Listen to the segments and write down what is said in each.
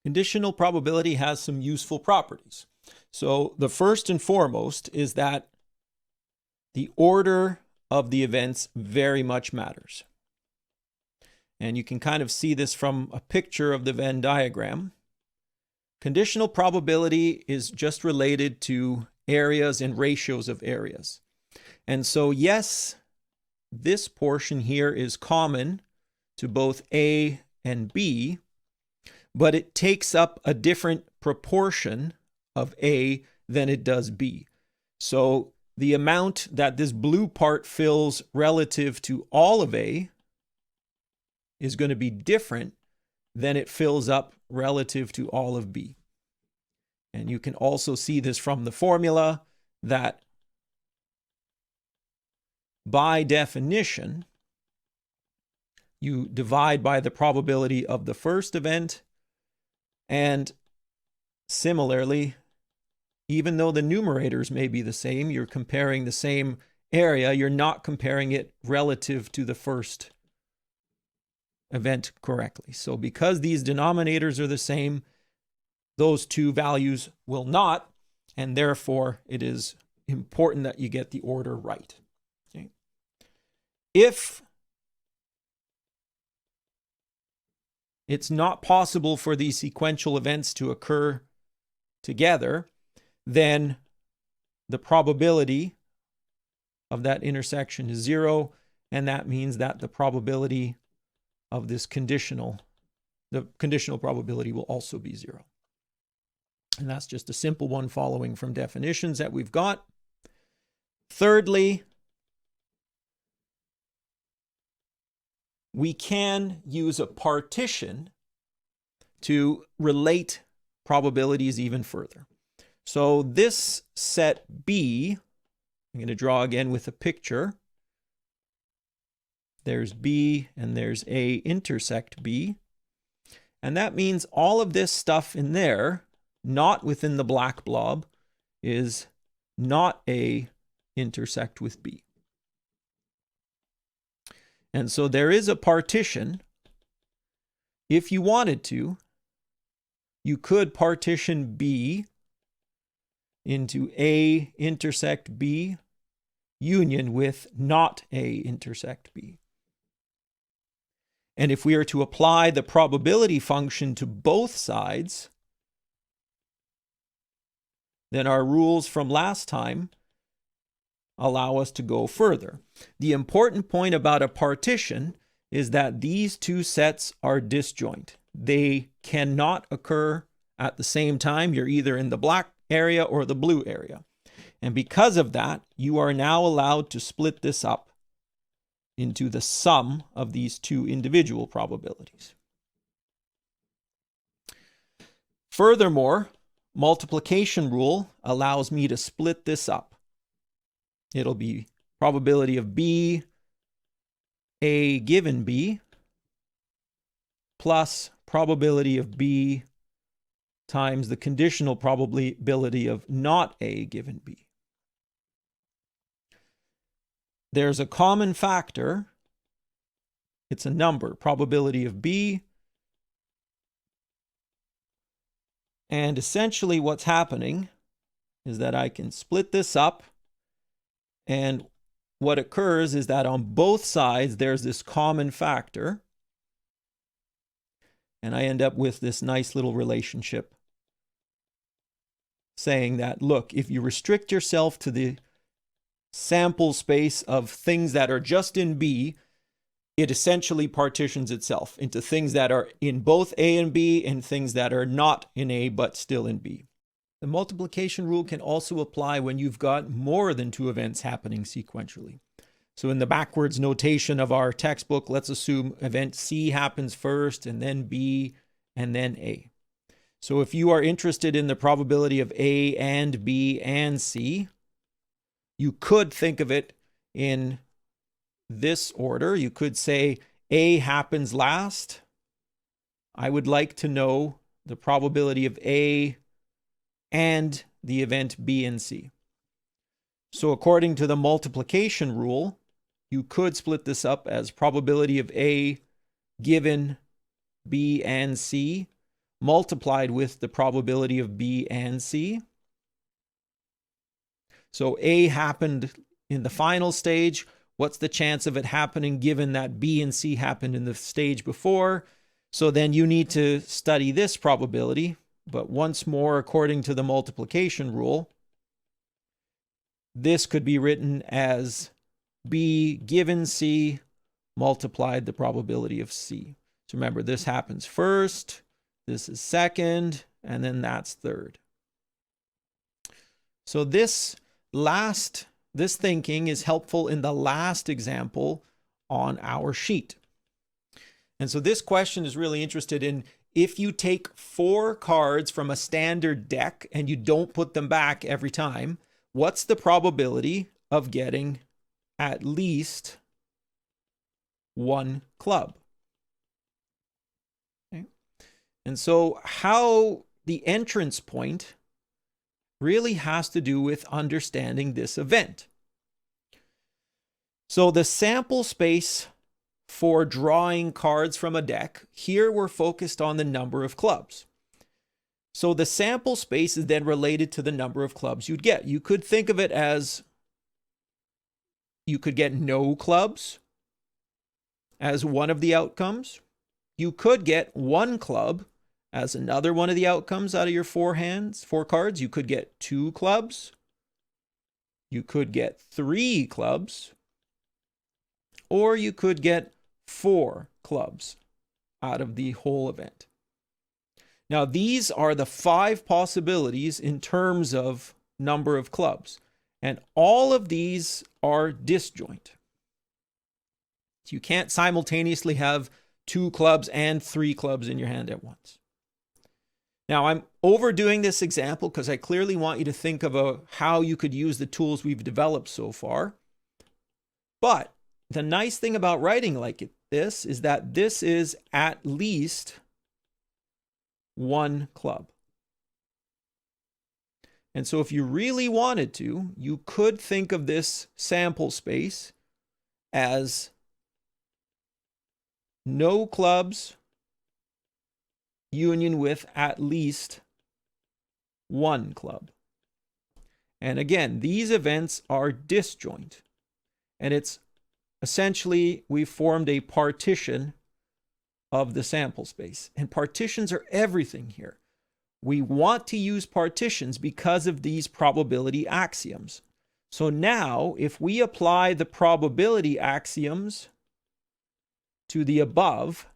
Conditional probability has some useful properties. So the first and foremost is that the order of the events very much matters. And you can kind of see this from a picture of the Venn diagram. Conditional probability is just related to areas and ratios of areas. And so yes, this portion here is common to both A and B, but it takes up a different proportion of A than it does B. So the amount that this blue part fills relative to all of A is going to be different than it fills up relative to all of B. And you can also see this from the formula that by definition, you divide by the probability of the first event, and similarly, even though the numerators may be the same, you're comparing the same area, you're not comparing it relative to the first event correctly. So because these denominators are the same, those two values will not, and therefore it is important that you get the order right. Okay. If it's not possible for these sequential events to occur together, then the probability of that intersection is 0, and that means that the probability of this conditional probability will also be 0. And that's just a simple one following from definitions that we've got. Thirdly, we can use a partition to relate probabilities even further. So this set B, I'm going to draw again with a picture. There's B and there's A intersect B. And that means all of this stuff in there, not within the black blob, is not A intersect with B. And so there is a partition. If you wanted to, you could partition B into A intersect B union with not A intersect B. And if we are to apply the probability function to both sides, then our rules from last time allow us to go further. The important point about a partition is that these two sets are disjoint. They cannot occur at the same time. You're either in the black area or the blue area. And because of that, you are now allowed to split this up into the sum of these two individual probabilities. Furthermore, multiplication rule allows me to split this up. It'll be probability of B, A given B, plus probability of B times the conditional probability of not A given B. There's a common factor. It's a number, probability of B. And essentially what's happening is that I can split this up, and what occurs is that on both sides there's this common factor, and I end up with this nice little relationship saying that, look, if you restrict yourself to the sample space of things that are just in B, it essentially partitions itself into things that are in both A and B and things that are not in A but still in B. The multiplication rule can also apply when you've got more than two events happening sequentially. So in the backwards notation of our textbook, let's assume event C happens first and then B and then A. So if you are interested in the probability of A and B and C, you could think of it in this order. You could say A happens last. I would like to know the probability of A and the event B and C. So according to the multiplication rule, you could split this up as probability of A given B and C multiplied with the probability of B and C. So A happened in the final stage. What's the chance of it happening given that B and C happened in the stage before? So then you need to study this probability. But once more, according to the multiplication rule, this could be written as B given C multiplied the probability of C. So remember, this happens first, this is second, and then that's third. So this thinking is helpful in the last example on our sheet. And so this question is really interested in if you take 4 cards from a standard deck and you don't put them back every time, what's the probability of getting at least 1 club? Okay. And so how the entrance point really has to do with understanding this event. So the sample space for drawing cards from a deck, here we're focused on the number of clubs. So the sample space is then related to the number of clubs you'd get. You could think of it as you could get no clubs as one of the outcomes. You could get 1 club as another one of the outcomes out of your 4 cards. You could get 2 clubs. You could get 3 clubs. Or you could get 4 clubs out of the whole event. Now, these are the 5 possibilities in terms of number of clubs. And all of these are disjoint. So you can't simultaneously have 2 clubs and 3 clubs in your hand at once. Now, I'm overdoing this example because I clearly want you to think of how you could use the tools we've developed so far. But the nice thing about writing like this is that this is at least 1 club. And so if you really wanted to, you could think of this sample space as no clubs union with at least 1 club. And again, these events are disjoint. And it's essentially, we've formed a partition of the sample space. And partitions are everything here. We want to use partitions because of these probability axioms. So now, if we apply the probability axioms to the above,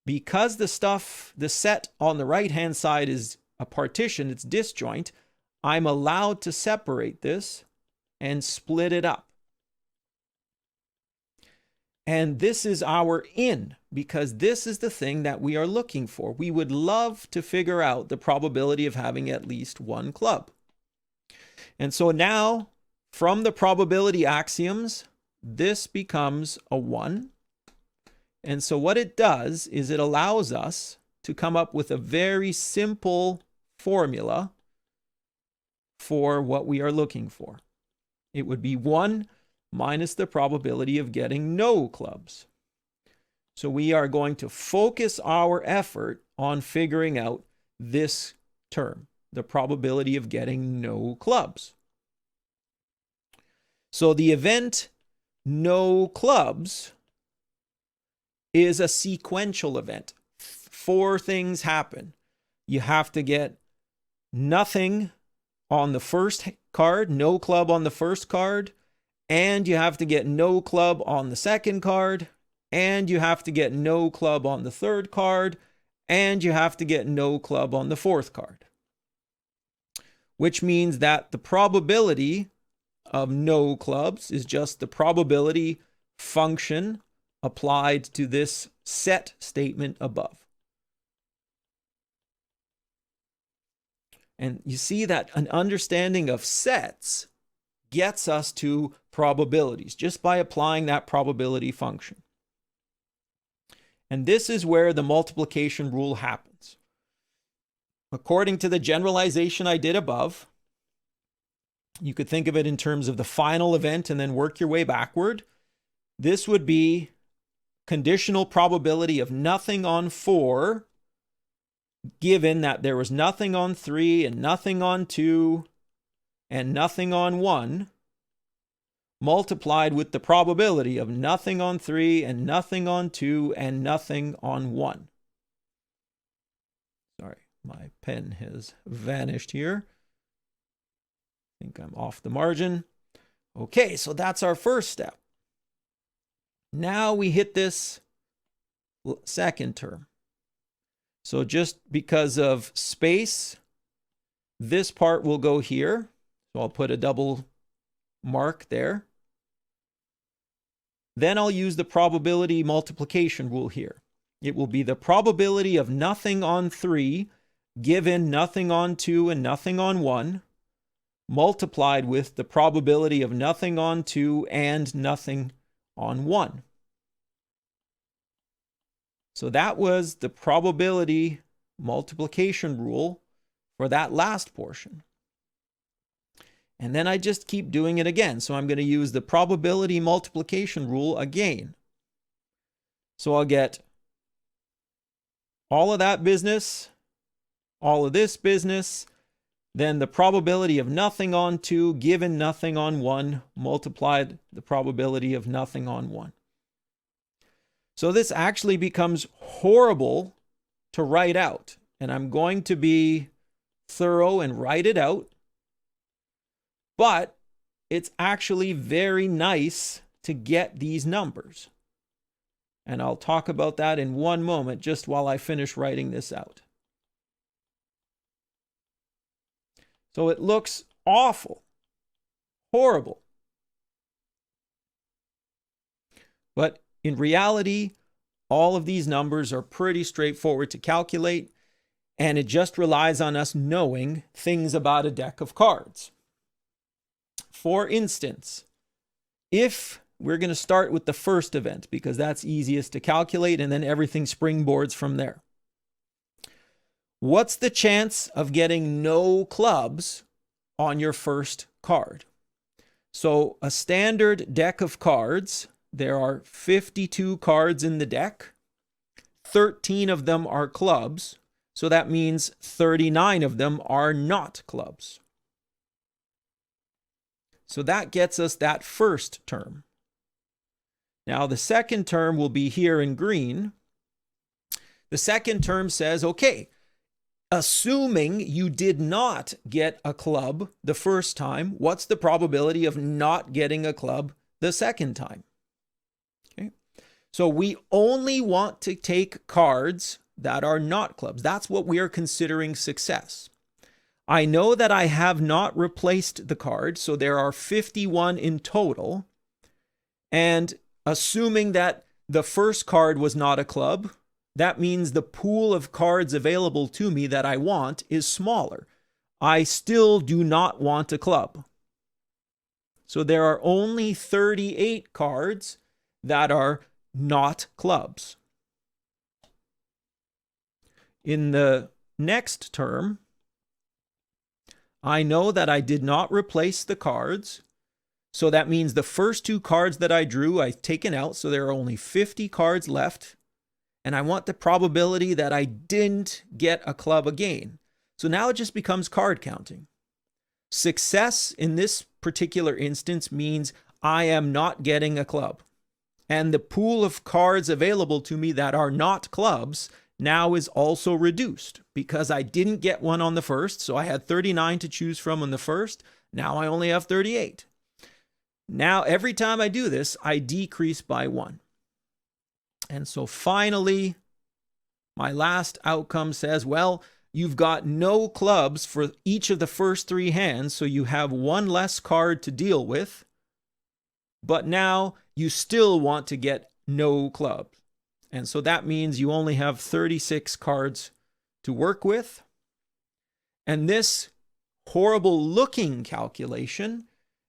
because the set on the right-hand side is a partition, it's disjoint, I'm allowed to separate this and split it up. And this is our in, because this is the thing that we are looking for. We would love to figure out the probability of having at least 1 club. And so now, from the probability axioms, this becomes a 1. And so what it does is it allows us to come up with a very simple formula for what we are looking for. It would be 1 minus the probability of getting no clubs. So we are going to focus our effort on figuring out this term, the probability of getting no clubs. So the event no clubs is a sequential event. 4 things happen. You have to get nothing on the first card, no club on the first card, and you have to get no club on the second card, and you have to get no club on the third card, and you have to get no club on the fourth card. Which means that the probability of no clubs is just the probability function applied to this set statement above. And you see that an understanding of sets gets us to probabilities just by applying that probability function. And this is where the multiplication rule happens. According to the generalization I did above, you could think of it in terms of the final event and then work your way backward. This would be conditional probability of nothing on 4 given that there was nothing on 3 and nothing on 2 and nothing on 1, multiplied with the probability of nothing on 3 and nothing on 2 and nothing on 1. Sorry, my pen has vanished here. I think I'm off the margin. Okay, so that's our first step. Now we hit this second term. So just because of space, this part will go here. So I'll put a double mark there. Then I'll use the probability multiplication rule here. It will be the probability of nothing on 3 given nothing on 2 and nothing on 1 multiplied with the probability of nothing on 2 and nothing on 1. So that was the probability multiplication rule for that last portion. And then I just keep doing it again. So I'm going to use the probability multiplication rule again. So I'll get all of that business, all of this business, then the probability of nothing on 2 given nothing on 1 multiplied the probability of nothing on 1. So this actually becomes horrible to write out. And I'm going to be thorough and write it out. But it's actually very nice to get these numbers. And I'll talk about that in one moment, just while I finish writing this out. So it looks awful, horrible. But in reality, all of these numbers are pretty straightforward to calculate, and it just relies on us knowing things about a deck of cards. For instance, if we're going to start with the first event, because that's easiest to calculate, and then everything springboards from there. What's the chance of getting no clubs on your first card? So a standard deck of cards, there are 52 cards in the deck. 13 of them are clubs. So that means 39 of them are not clubs. So that gets us that first term. Now the second term will be here in green. The second term says, okay, assuming you did not get a club the first time, what's the probability of not getting a club the second time? Okay. So we only want to take cards that are not clubs. That's what we are considering success. I know that I have not replaced the card, so there are 51 in total. And assuming that the first card was not a club, that means the pool of cards available to me that I want is smaller. I still do not want a club. So there are only 38 cards that are not clubs. In the next term, I know that I did not replace the cards. So that means the first 2 cards that I drew, I've taken out. So there are only 50 cards left. And I want the probability that I didn't get a club again. So now it just becomes card counting. Success in this particular instance means I am not getting a club. And the pool of cards available to me that are not clubs now is also reduced because I didn't get one on the first. So I had 39 to choose from on the first. Now I only have 38. Now every time I do this, I decrease by 1. And so finally, my last outcome says, well, you've got no clubs for each of the first 3 hands, so you have 1 less card to deal with. But now you still want to get no clubs. And so that means you only have 36 cards to work with. And this horrible looking calculation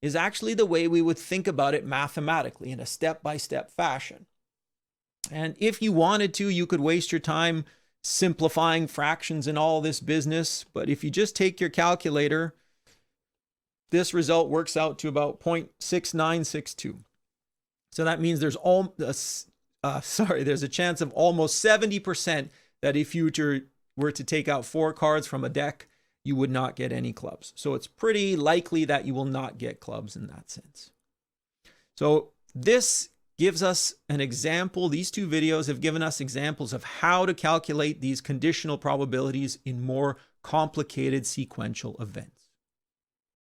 is actually the way we would think about it mathematically in a step-by-step fashion. And if you wanted to, you could waste your time simplifying fractions and all this business. But if you just take your calculator, this result works out to about 0.6962. So that means there's a chance of almost 70% that if you were to take out 4 cards from a deck, you would not get any clubs. So it's pretty likely that you will not get clubs in that sense. So this gives us an example. These 2 videos have given us examples of how to calculate these conditional probabilities in more complicated sequential events.